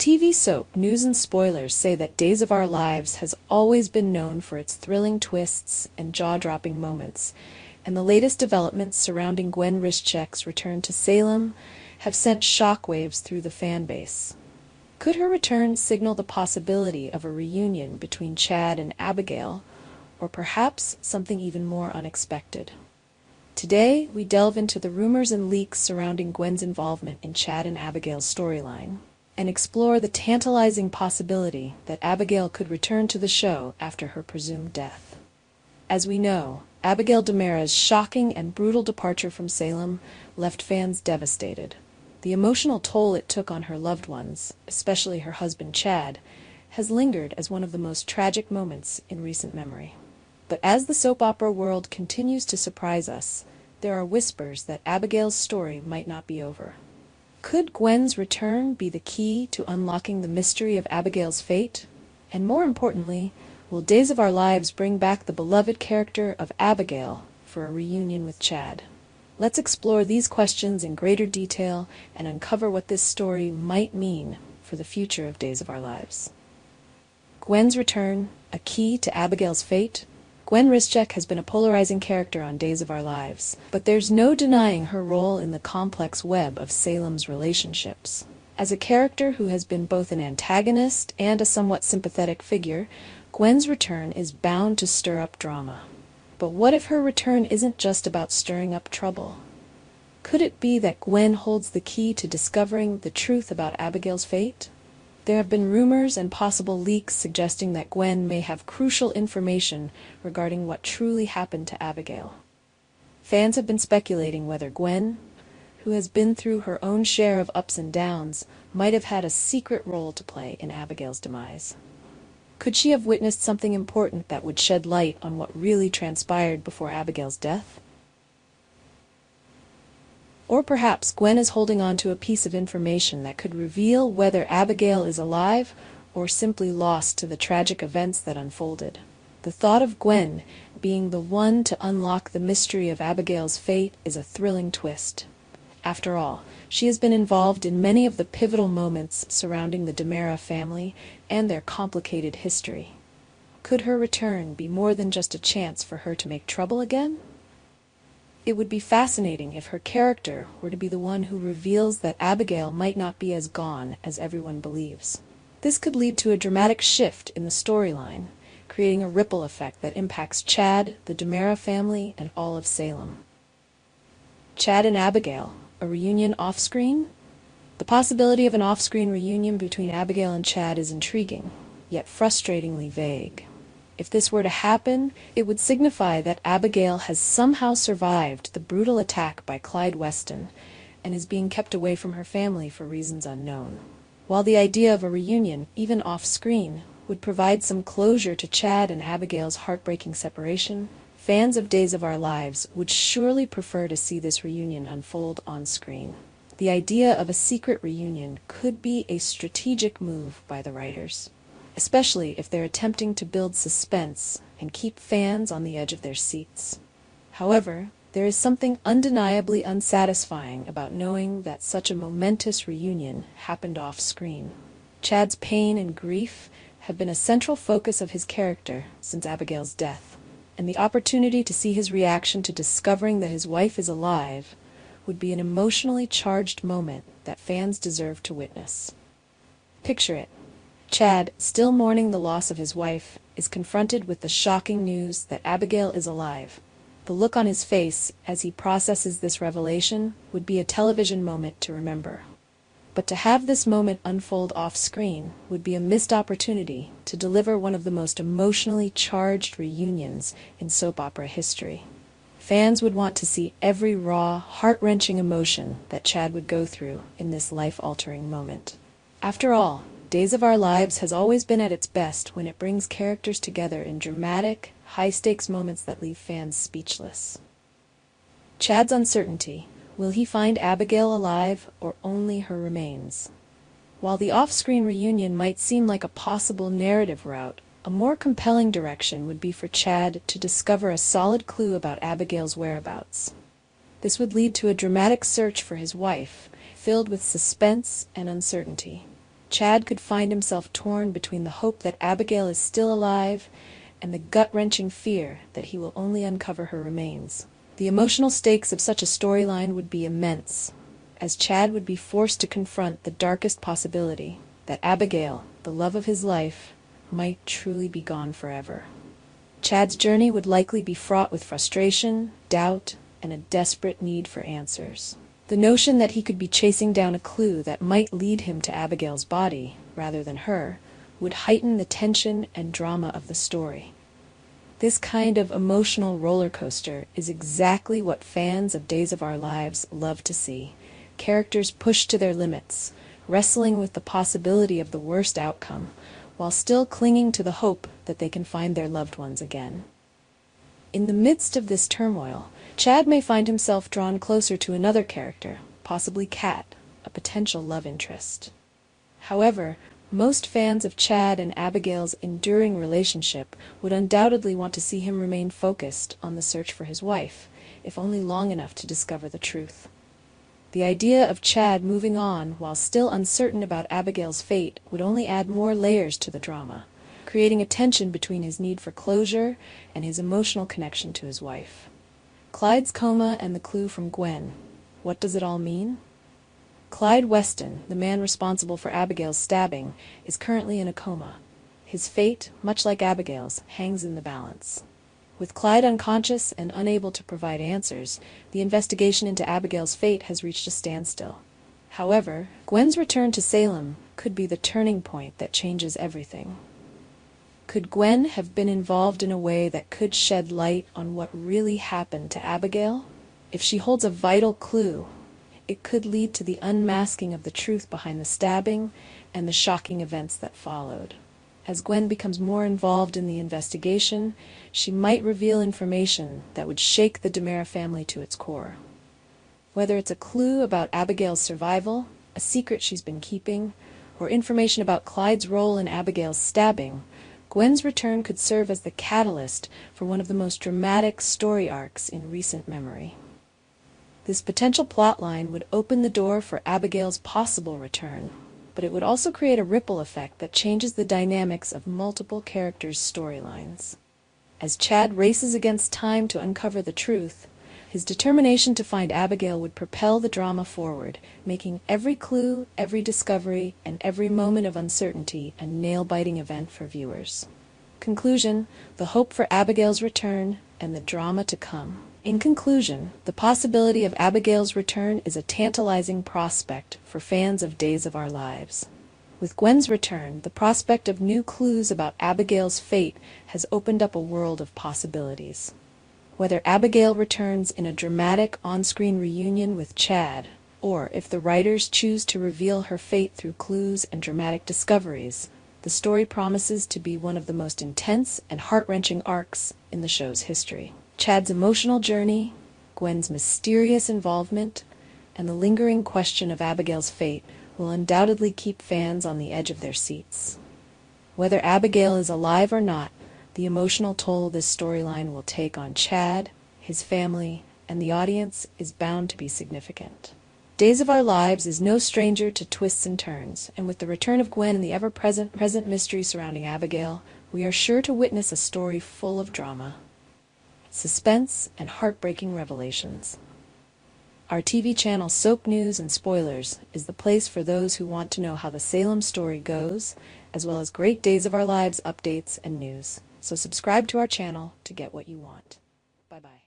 TV soap news and spoilers say that Days of Our Lives has always been known for its thrilling twists and jaw-dropping moments, and the latest developments surrounding Gwen Rizczech's return to Salem have sent shockwaves through the fan base. Could her return signal the possibility of a reunion between Chad and Abigail, or perhaps something even more unexpected? Today, we delve into the rumors and leaks surrounding Gwen's involvement in Chad and Abigail's storyline, and explore the tantalizing possibility that Abigail could return to the show after her presumed death. As we know, Abigail DiMera's shocking and brutal departure from Salem left fans devastated. The emotional toll it took on her loved ones, especially her husband Chad, has lingered as one of the most tragic moments in recent memory. But as the soap opera world continues to surprise us, there are whispers that Abigail's story might not be over. Could Gwen's return be the key to unlocking the mystery of Abigail's fate? And more importantly, will Days of Our Lives bring back the beloved character of Abigail for a reunion with Chad? Let's explore these questions in greater detail and uncover what this story might mean for the future of Days of Our Lives. Gwen's return, a key to Abigail's fate? Gwen Rizczech has been a polarizing character on Days of Our Lives, but there's no denying her role in the complex web of Salem's relationships. As a character who has been both an antagonist and a somewhat sympathetic figure, Gwen's return is bound to stir up drama. But what if her return isn't just about stirring up trouble? Could it be that Gwen holds the key to discovering the truth about Abigail's fate? There have been rumors and possible leaks suggesting that Gwen may have crucial information regarding what truly happened to Abigail. Fans have been speculating whether Gwen, who has been through her own share of ups and downs, might have had a secret role to play in Abigail's demise. Could she have witnessed something important that would shed light on what really transpired before Abigail's death? Or perhaps Gwen is holding on to a piece of information that could reveal whether Abigail is alive or simply lost to the tragic events that unfolded. The thought of Gwen being the one to unlock the mystery of Abigail's fate is a thrilling twist. After all, she has been involved in many of the pivotal moments surrounding the DiMera family and their complicated history. Could her return be more than just a chance for her to make trouble again? It would be fascinating if her character were to be the one who reveals that Abigail might not be as gone as everyone believes. This could lead to a dramatic shift in the storyline, creating a ripple effect that impacts Chad, the DiMera family, and all of Salem. Chad and Abigail, a reunion off-screen? The possibility of an off-screen reunion between Abigail and Chad is intriguing, yet frustratingly vague. If this were to happen, it would signify that Abigail has somehow survived the brutal attack by Clyde Weston and is being kept away from her family for reasons unknown. While the idea of a reunion, even off-screen, would provide some closure to Chad and Abigail's heartbreaking separation, fans of Days of Our Lives would surely prefer to see this reunion unfold on-screen. The idea of a secret reunion could be a strategic move by the writers, especially if they're attempting to build suspense and keep fans on the edge of their seats. However, there is something undeniably unsatisfying about knowing that such a momentous reunion happened off-screen. Chad's pain and grief have been a central focus of his character since Abigail's death, and the opportunity to see his reaction to discovering that his wife is alive would be an emotionally charged moment that fans deserve to witness. Picture it. Chad, still mourning the loss of his wife, is confronted with the shocking news that Abigail is alive. The look on his face as he processes this revelation would be a television moment to remember. But to have this moment unfold off-screen would be a missed opportunity to deliver one of the most emotionally charged reunions in soap opera history. Fans would want to see every raw, heart-wrenching emotion that Chad would go through in this life-altering moment. After all, Days of Our Lives has always been at its best when it brings characters together in dramatic, high-stakes moments that leave fans speechless. Chad's uncertainty. Will he find Abigail alive or only her remains? While the off-screen reunion might seem like a possible narrative route, a more compelling direction would be for Chad to discover a solid clue about Abigail's whereabouts. This would lead to a dramatic search for his wife, filled with suspense and uncertainty. Chad could find himself torn between the hope that Abigail is still alive and the gut-wrenching fear that he will only uncover her remains. The emotional stakes of such a storyline would be immense, as Chad would be forced to confront the darkest possibility that Abigail, the love of his life, might truly be gone forever. Chad's journey would likely be fraught with frustration, doubt, and a desperate need for answers. The notion that he could be chasing down a clue that might lead him to Abigail's body, rather than her, would heighten the tension and drama of the story. This kind of emotional roller coaster is exactly what fans of Days of Our Lives love to see. Characters pushed to their limits, wrestling with the possibility of the worst outcome, while still clinging to the hope that they can find their loved ones again. In the midst of this turmoil, Chad may find himself drawn closer to another character, possibly Kat, a potential love interest. However, most fans of Chad and Abigail's enduring relationship would undoubtedly want to see him remain focused on the search for his wife, if only long enough to discover the truth. The idea of Chad moving on while still uncertain about Abigail's fate would only add more layers to the drama, creating a tension between his need for closure and his emotional connection to his wife. Clyde's coma and the clue from Gwen. What does it all mean? Clyde Weston, the man responsible for Abigail's stabbing, is currently in a coma. His fate, much like Abigail's, hangs in the balance. With Clyde unconscious and unable to provide answers, the investigation into Abigail's fate has reached a standstill. However, Gwen's return to Salem could be the turning point that changes everything. Could Gwen have been involved in a way that could shed light on what really happened to Abigail? If she holds a vital clue, it could lead to the unmasking of the truth behind the stabbing and the shocking events that followed. As Gwen becomes more involved in the investigation, she might reveal information that would shake the DeMera family to its core. Whether it's a clue about Abigail's survival, a secret she's been keeping, or information about Clyde's role in Abigail's stabbing, Gwen's return could serve as the catalyst for one of the most dramatic story arcs in recent memory. This potential plotline would open the door for Abigail's possible return, but it would also create a ripple effect that changes the dynamics of multiple characters' storylines. As Chad races against time to uncover the truth, his determination to find Abigail would propel the drama forward, making every clue, every discovery, and every moment of uncertainty a nail-biting event for viewers. Conclusion: the hope for Abigail's return and the drama to come. In conclusion, the possibility of Abigail's return is a tantalizing prospect for fans of Days of Our Lives. With Gwen's return, the prospect of new clues about Abigail's fate has opened up a world of possibilities. Whether Abigail returns in a dramatic on-screen reunion with Chad, or if the writers choose to reveal her fate through clues and dramatic discoveries, the story promises to be one of the most intense and heart-wrenching arcs in the show's history. Chad's emotional journey, Gwen's mysterious involvement, and the lingering question of Abigail's fate will undoubtedly keep fans on the edge of their seats. Whether Abigail is alive or not, the emotional toll this storyline will take on Chad, his family, and the audience is bound to be significant. Days of Our Lives is no stranger to twists and turns, and with the return of Gwen and the ever-present mystery surrounding Abigail, we are sure to witness a story full of drama, suspense, and heartbreaking revelations. Our TV channel Soap News and Spoilers is the place for those who want to know how the Salem story goes, as well as great Days of Our Lives updates and news. So subscribe to our channel to get what you want. Bye-bye.